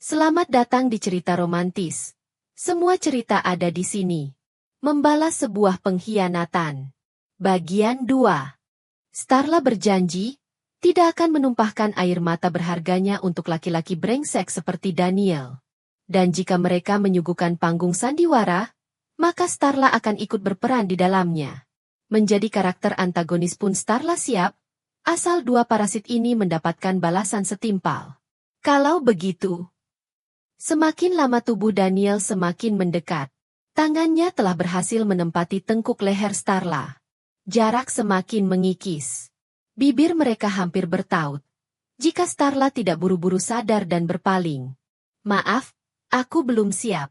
Selamat datang di cerita romantis. Semua cerita ada di sini. Membalas sebuah pengkhianatan. Bagian 2. Starla berjanji tidak akan menumpahkan air mata berharganya untuk laki-laki brengsek seperti Daniel. Dan jika mereka menyuguhkan panggung sandiwara, maka Starla akan ikut berperan di dalamnya. Menjadi karakter antagonis pun Starla siap, asal dua parasit ini mendapatkan balasan setimpal. Kalau begitu, semakin lama tubuh Daniel semakin mendekat. Tangannya telah berhasil menempati tengkuk leher Starla. Jarak semakin mengikis. Bibir mereka hampir bertaut. Jika Starla tidak buru-buru sadar dan berpaling. Maaf, aku belum siap.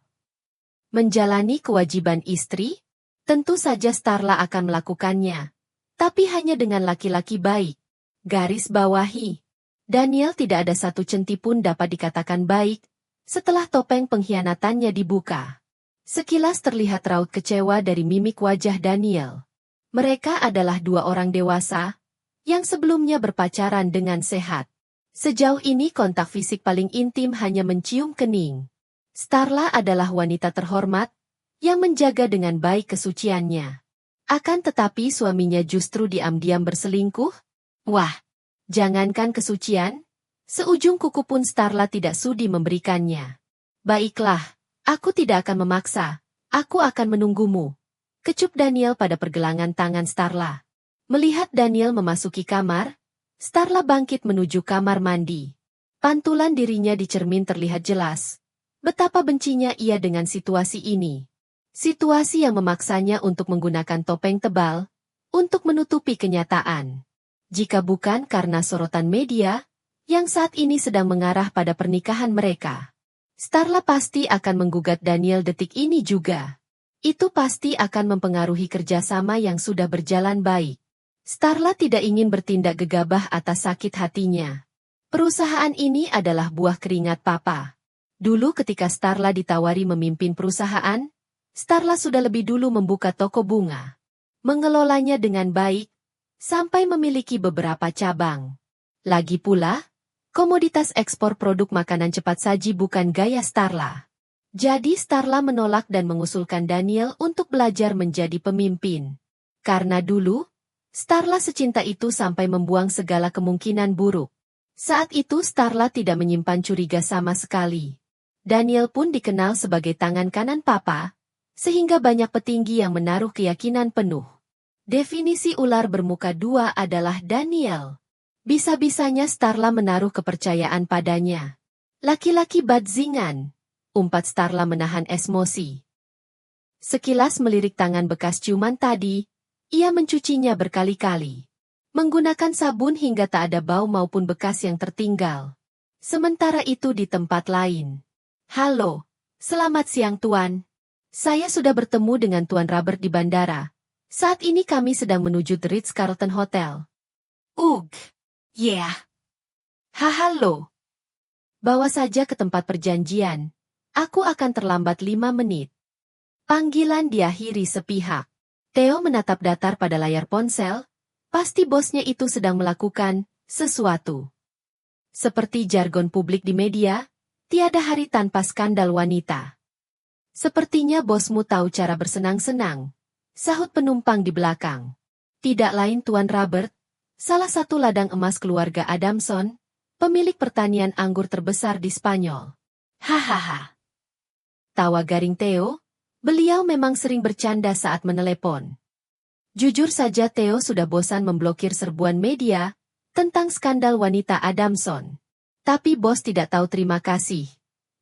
Menjalani kewajiban istri? Tentu saja Starla akan melakukannya. Tapi hanya dengan laki-laki baik. Garis bawahi. Daniel tidak ada satu centi pun dapat dikatakan baik setelah topeng pengkhianatannya dibuka. Sekilas terlihat raut kecewa dari mimik wajah Daniel. Mereka adalah dua orang dewasa yang sebelumnya berpacaran dengan sehat. Sejauh ini kontak fisik paling intim hanya mencium kening. Starla adalah wanita terhormat yang menjaga dengan baik kesuciannya. Akan tetapi suaminya justru diam-diam berselingkuh? Wah, jangankan kesucian, seujung kuku pun Starla tidak sudi memberikannya. Baiklah, aku tidak akan memaksa. Aku akan menunggumu. Kecup Daniel pada pergelangan tangan Starla. Melihat Daniel memasuki kamar, Starla bangkit menuju kamar mandi. Pantulan dirinya di cermin terlihat jelas. Betapa bencinya ia dengan situasi ini. Situasi yang memaksanya untuk menggunakan topeng tebal untuk menutupi kenyataan. Jika bukan karena sorotan media yang saat ini sedang mengarah pada pernikahan mereka, Starla pasti akan menggugat Daniel detik ini juga. Itu pasti akan mempengaruhi kerjasama yang sudah berjalan baik. Starla tidak ingin bertindak gegabah atas sakit hatinya. Perusahaan ini adalah buah keringat papa. Dulu ketika Starla ditawari memimpin perusahaan, Starla sudah lebih dulu membuka toko bunga. Mengelolanya dengan baik, sampai memiliki beberapa cabang. Lagi pula, komoditas ekspor produk makanan cepat saji bukan gaya Starla. Jadi Starla menolak dan mengusulkan Daniel untuk belajar menjadi pemimpin. Karena dulu, Starla secinta itu sampai membuang segala kemungkinan buruk. Saat itu Starla tidak menyimpan curiga sama sekali. Daniel pun dikenal sebagai tangan kanan papa, sehingga banyak petinggi yang menaruh keyakinan penuh. Definisi ular bermuka dua adalah Daniel. Bisa-bisanya Starla menaruh kepercayaan padanya. Laki-laki bajingan. Umpat Starla menahan emosi. Sekilas melirik tangan bekas ciuman tadi, ia mencucinya berkali-kali. Menggunakan sabun hingga tak ada bau maupun bekas yang tertinggal. Sementara itu di tempat lain. Halo, selamat siang Tuan. Saya sudah bertemu dengan Tuan Robert di bandara. Saat ini kami sedang menuju The Ritz-Carlton Hotel. Yeah. Halo. Bawa saja ke tempat perjanjian. Aku akan terlambat 5 menit. Panggilan diakhiri sepihak. Theo menatap datar pada layar ponsel. Pasti bosnya itu sedang melakukan sesuatu. Seperti jargon publik di media, tiada hari tanpa skandal wanita. Sepertinya bosmu tahu cara bersenang-senang. Sahut penumpang di belakang. Tidak lain Tuan Robert, salah satu ladang emas keluarga Adamson, pemilik pertanian anggur terbesar di Spanyol. Hahaha. Tawa garing Theo, beliau memang sering bercanda saat menelepon. Jujur saja Theo sudah bosan memblokir serbuan media tentang skandal wanita Adamson. Tapi bos tidak tahu terima kasih.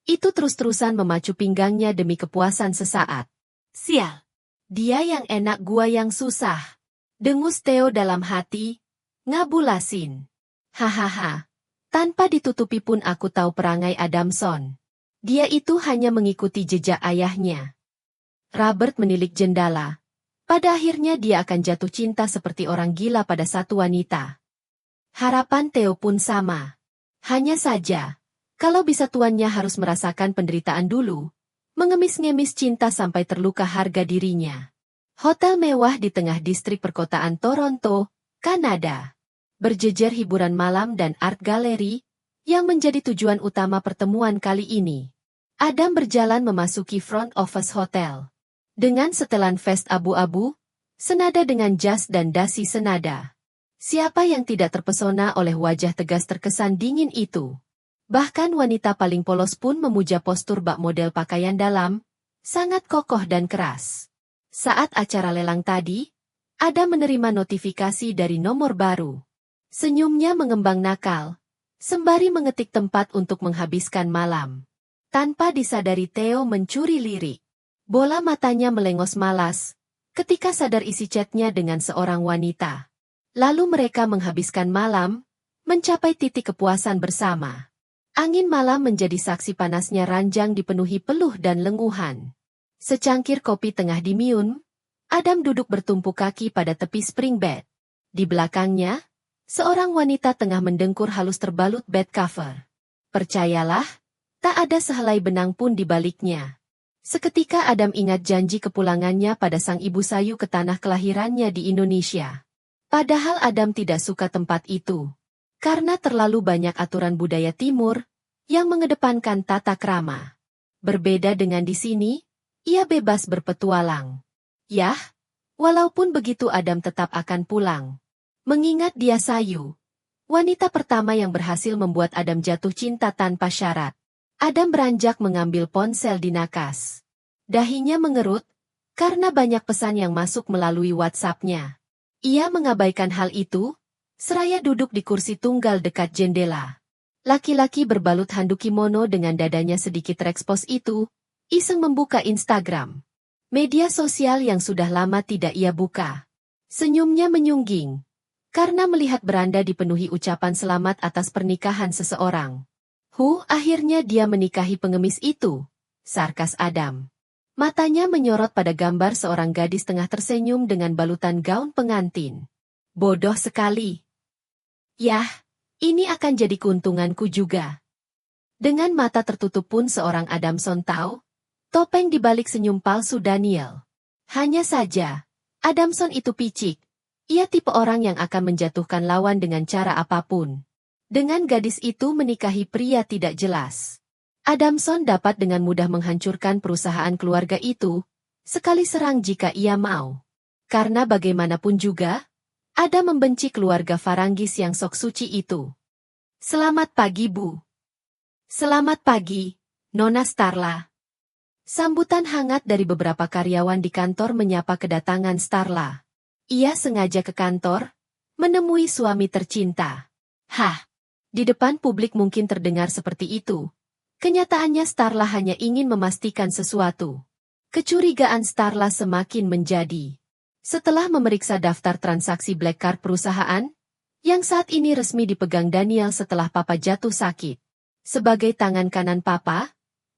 Itu terus-terusan memacu pinggangnya demi kepuasan sesaat. Sial. Dia yang enak gua yang susah. Dengus Theo dalam hati. Ngabulasin. Hahaha. Tanpa ditutupi pun aku tahu perangai Adamson. Dia itu hanya mengikuti jejak ayahnya. Robert menilik jendela. Pada akhirnya dia akan jatuh cinta seperti orang gila pada satu wanita. Harapan Theo pun sama. Hanya saja, kalau bisa tuannya harus merasakan penderitaan dulu, mengemis-ngemis cinta sampai terluka harga dirinya. Hotel mewah di tengah distrik perkotaan Toronto, Kanada. Berjejer hiburan malam dan art gallery yang menjadi tujuan utama pertemuan kali ini. Adam berjalan memasuki front office hotel. Dengan setelan vest abu-abu, senada dengan jas dan dasi senada. Siapa yang tidak terpesona oleh wajah tegas terkesan dingin itu? Bahkan wanita paling polos pun memuja postur bak model pakaian dalam, sangat kokoh dan keras. Saat acara lelang tadi, Adam menerima notifikasi dari nomor baru. Senyumnya mengembang nakal, sembari mengetik tempat untuk menghabiskan malam. Tanpa disadari Theo mencuri lirik. Bola matanya melengos malas, ketika sadar isi chatnya dengan seorang wanita. Lalu mereka menghabiskan malam, mencapai titik kepuasan bersama. Angin malam menjadi saksi panasnya ranjang dipenuhi peluh dan lenguhan. Secangkir kopi tengah dimium, Adam duduk bertumpu kaki pada tepi spring bed. Di belakangnya, seorang wanita tengah mendengkur halus terbalut bed cover. Percayalah, tak ada sehelai benang pun di baliknya. Seketika Adam ingat janji kepulangannya pada sang ibu sayu ke tanah kelahirannya di Indonesia. Padahal Adam tidak suka tempat itu. Karena terlalu banyak aturan budaya timur, yang mengedepankan tata krama. Berbeda dengan di sini, ia bebas berpetualang. Yah, walaupun begitu Adam tetap akan pulang. Mengingat dia sayu, wanita pertama yang berhasil membuat Adam jatuh cinta tanpa syarat. Adam beranjak mengambil ponsel di nakas. Dahinya mengerut, karena banyak pesan yang masuk melalui WhatsApp-nya. Ia mengabaikan hal itu, seraya duduk di kursi tunggal dekat jendela. Laki-laki berbalut handuk kimono dengan dadanya sedikit terekspos itu, iseng membuka Instagram. Media sosial yang sudah lama tidak ia buka. Senyumnya menyungging, karena melihat beranda dipenuhi ucapan selamat atas pernikahan seseorang. Akhirnya dia menikahi pengemis itu, sarkas Adam. Matanya menyorot pada gambar seorang gadis tengah tersenyum dengan balutan gaun pengantin. Bodoh sekali. Yah, ini akan jadi keuntunganku juga. Dengan mata tertutup pun seorang Adamson tahu, topeng di balik senyum palsu Daniel. Hanya saja, Adamson itu picik. Ia tipe orang yang akan menjatuhkan lawan dengan cara apapun. Dengan gadis itu menikahi pria tidak jelas. Adamson dapat dengan mudah menghancurkan perusahaan keluarga itu, sekali serang jika ia mau. Karena bagaimanapun juga, Adam membenci keluarga Faranggis yang sok suci itu. Selamat pagi, Bu. Selamat pagi, Nona Starla. Sambutan hangat dari beberapa karyawan di kantor menyapa kedatangan Starla. Ia sengaja ke kantor, menemui suami tercinta. Di depan publik mungkin terdengar seperti itu. Kenyataannya Starla hanya ingin memastikan sesuatu. Kecurigaan Starla semakin menjadi. Setelah memeriksa daftar transaksi black card perusahaan, yang saat ini resmi dipegang Daniel setelah Papa jatuh sakit. Sebagai tangan kanan Papa,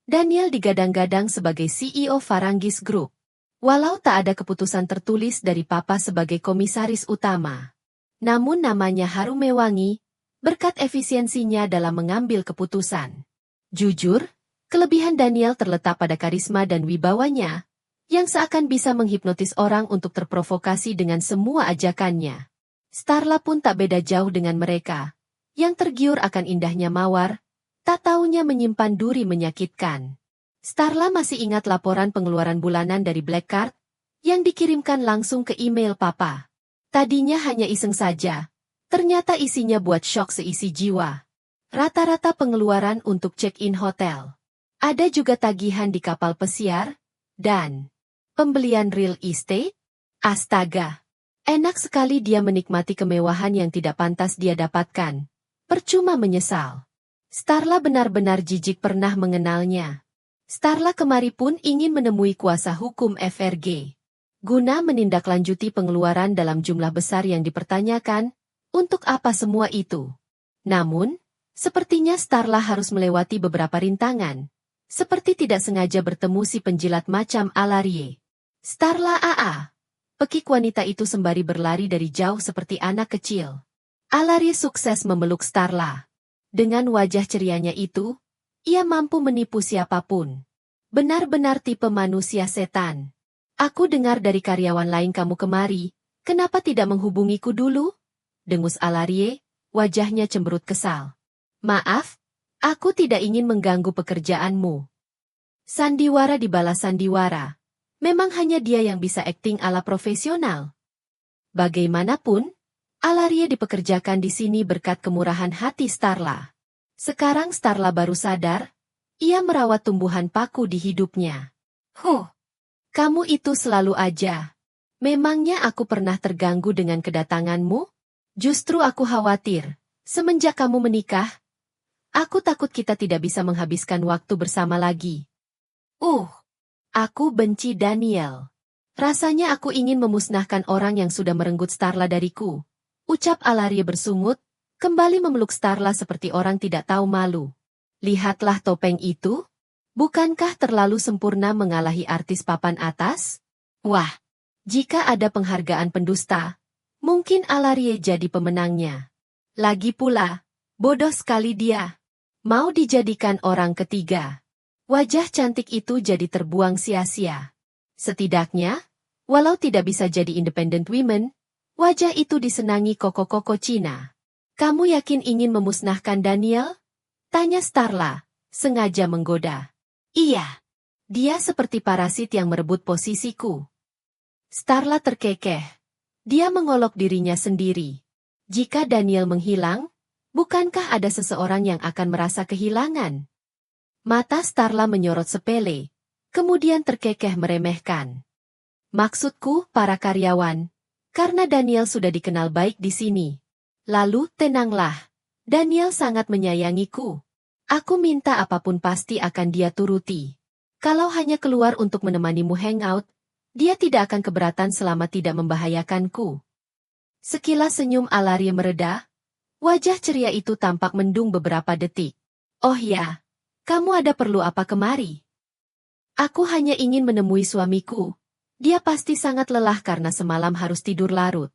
Daniel digadang-gadang sebagai CEO Faranggis Group. Walau tak ada keputusan tertulis dari Papa sebagai komisaris utama. Namun namanya harum mewangi, berkat efisiensinya dalam mengambil keputusan. Jujur, kelebihan Daniel terletak pada karisma dan wibawanya, yang seakan bisa menghipnotis orang untuk terprovokasi dengan semua ajakannya. Starla pun tak beda jauh dengan mereka, yang tergiur akan indahnya mawar, tak taunya menyimpan duri menyakitkan. Starla masih ingat laporan pengeluaran bulanan dari Black Card, yang dikirimkan langsung ke email Papa. Tadinya hanya iseng saja. Ternyata isinya buat syok seisi jiwa. Rata-rata pengeluaran untuk check-in hotel. Ada juga tagihan di kapal pesiar, dan pembelian real estate. Astaga, enak sekali dia menikmati kemewahan yang tidak pantas dia dapatkan. Percuma menyesal. Starla benar-benar jijik pernah mengenalnya. Starla kemari pun ingin menemui kuasa hukum FRG. Guna menindaklanjuti pengeluaran dalam jumlah besar yang dipertanyakan, untuk apa semua itu? Namun, sepertinya Starla harus melewati beberapa rintangan. Seperti tidak sengaja bertemu si penjilat macam Alarie. Starla AA. Pekik wanita itu sembari berlari dari jauh seperti anak kecil. Alarie sukses memeluk Starla. Dengan wajah cerianya itu, ia mampu menipu siapapun. Benar-benar tipe manusia setan. Aku dengar dari karyawan lain kamu kemari, kenapa tidak menghubungiku dulu? Dengus Alarie, wajahnya cemberut kesal. Maaf, Aku tidak ingin mengganggu pekerjaanmu. Sandiwara dibalas sandiwara. Memang hanya dia yang bisa akting ala profesional. Bagaimanapun, Alaria dipekerjakan di sini berkat kemurahan hati Starla. Sekarang Starla baru sadar, ia merawat tumbuhan paku di hidupnya. Kamu itu selalu aja. Memangnya aku pernah terganggu dengan kedatanganmu? Justru aku khawatir, semenjak kamu menikah, aku takut kita tidak bisa menghabiskan waktu bersama lagi. Aku benci Daniel. Rasanya aku ingin memusnahkan orang yang sudah merenggut Starla dariku. Ucap Alaria bersungut, kembali memeluk Starla seperti orang tidak tahu malu. Lihatlah topeng itu. Bukankah terlalu sempurna mengalahi artis papan atas? Wah, jika ada penghargaan pendusta, mungkin Alaria jadi pemenangnya. Lagi pula, bodoh sekali dia. Mau dijadikan orang ketiga. Wajah cantik itu jadi terbuang sia-sia. Setidaknya, walau tidak bisa jadi independent women, wajah itu disenangi koko-koko Cina. Kamu yakin ingin memusnahkan Daniel? Tanya Starla, sengaja menggoda. Iya. Dia seperti parasit yang merebut posisiku. Starla terkekeh. Dia mengolok dirinya sendiri. Jika Daniel menghilang, bukankah ada seseorang yang akan merasa kehilangan? Mata Starla menyorot sepele, kemudian terkekeh meremehkan. Maksudku, para karyawan, karena Daniel sudah dikenal baik di sini. Lalu, tenanglah. Daniel sangat menyayangiku. Aku minta apapun pasti akan dia turuti. Kalau hanya keluar untuk menemanimu hangout, dia tidak akan keberatan selama tidak membahayakanku. Sekilas senyum Alaria mereda, wajah ceria itu tampak mendung beberapa detik. Oh ya, kamu ada perlu apa kemari? Aku hanya ingin menemui suamiku. Dia pasti sangat lelah karena semalam harus tidur larut.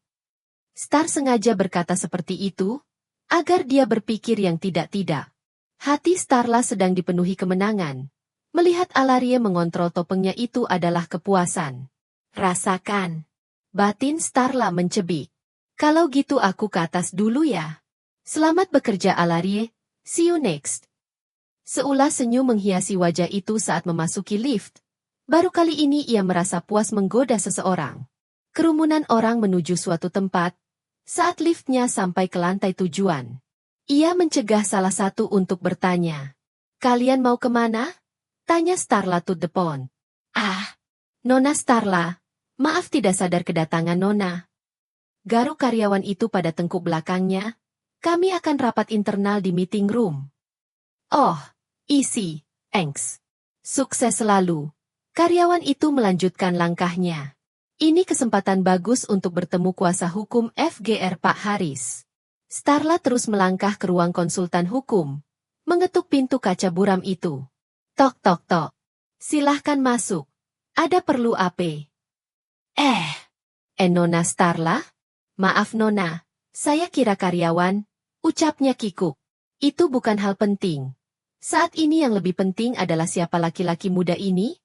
Star sengaja berkata seperti itu, agar dia berpikir yang tidak-tidak. Hati Starla sedang dipenuhi kemenangan. Melihat Alaria mengontrol topengnya itu adalah kepuasan. Rasakan. Batin Starla mencebik. Kalau gitu aku ke atas dulu ya. Selamat bekerja Alaria, see you next. Seulas senyum menghiasi wajah itu saat memasuki lift. Baru kali ini ia merasa puas menggoda seseorang. Kerumunan orang menuju suatu tempat. Saat liftnya sampai ke lantai tujuan, ia mencegah salah satu untuk bertanya. Kalian mau kemana? Tanya Starla to the point. Nona Starla, maaf tidak sadar kedatangan Nona. Garuk karyawan itu pada tengkuk belakangnya. Kami akan rapat internal di meeting room. Oh, isi, thanks. Sukses selalu. Karyawan itu melanjutkan langkahnya. Ini kesempatan bagus untuk bertemu kuasa hukum FGR Pak Haris. Starla terus melangkah ke ruang konsultan hukum. Mengetuk pintu kaca buram itu. Tok tok tok. Silahkan masuk. Ada perlu apa? Nona Starla? Maaf Nona, saya kira karyawan, ucapnya kikuk. Itu bukan hal penting. Saat ini yang lebih penting adalah siapa laki-laki muda ini?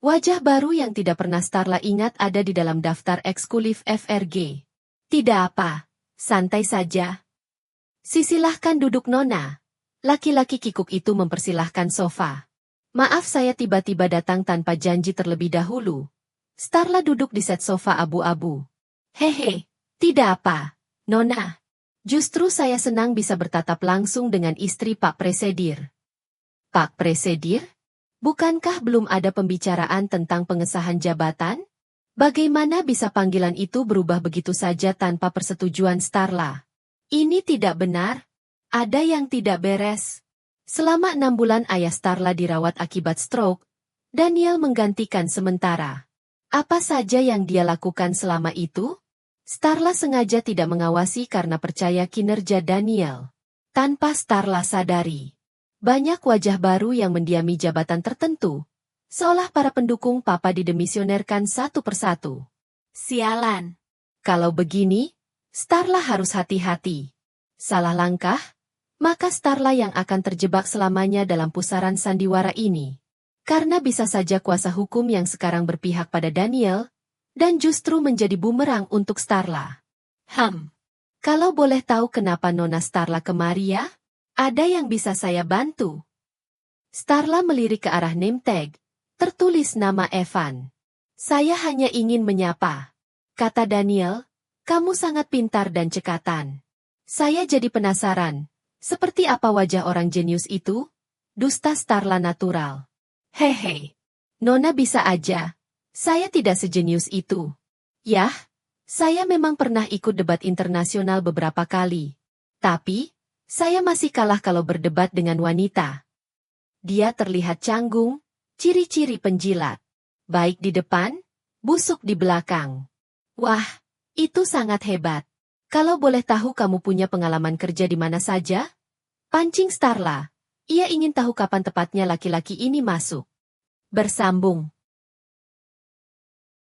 Wajah baru yang tidak pernah Starla ingat ada di dalam daftar ekskulif FRG. Tidak apa, santai saja. Sisilahkan duduk Nona. Laki-laki kikuk itu mempersilahkan sofa. Maaf saya tiba-tiba datang tanpa janji terlebih dahulu. Starla duduk di set sofa abu-abu. Hehe, tidak apa, Nona. Justru saya senang bisa bertatap langsung dengan istri Pak Presedir. Pak Presedir? Bukankah belum ada pembicaraan tentang pengesahan jabatan? Bagaimana bisa panggilan itu berubah begitu saja tanpa persetujuan Starla? Ini tidak benar. Ada yang tidak beres. Selama 6 bulan ayah Starla dirawat akibat stroke, Daniel menggantikan sementara. Apa saja yang dia lakukan selama itu? Starla sengaja tidak mengawasi karena percaya kinerja Daniel. Tanpa Starla sadari, banyak wajah baru yang mendiami jabatan tertentu, seolah para pendukung papa didemisionerkan satu persatu. Sialan. Kalau begini, Starla harus hati-hati. Salah langkah, maka Starla yang akan terjebak selamanya dalam pusaran sandiwara ini. Karena bisa saja kuasa hukum yang sekarang berpihak pada Daniel, dan justru menjadi bumerang untuk Starla. Kalau boleh tahu kenapa Nona Starla kemari ya? Ada yang bisa saya bantu? Starla melirik ke arah name tag. Tertulis nama Evan. Saya hanya ingin menyapa. Kata Daniel, kamu sangat pintar dan cekatan. Saya jadi penasaran. Seperti apa wajah orang jenius itu? Dusta Starla natural. Hehe. Nona bisa aja. Saya tidak sejenius itu. Yah, saya memang pernah ikut debat internasional beberapa kali. Tapi, saya masih kalah kalau berdebat dengan wanita. Dia terlihat canggung, ciri-ciri penjilat. Baik di depan, busuk di belakang. Wah, itu sangat hebat. Kalau boleh tahu kamu punya pengalaman kerja di mana saja? Pancing Starla. Ia ingin tahu kapan tepatnya laki-laki ini masuk. Bersambung.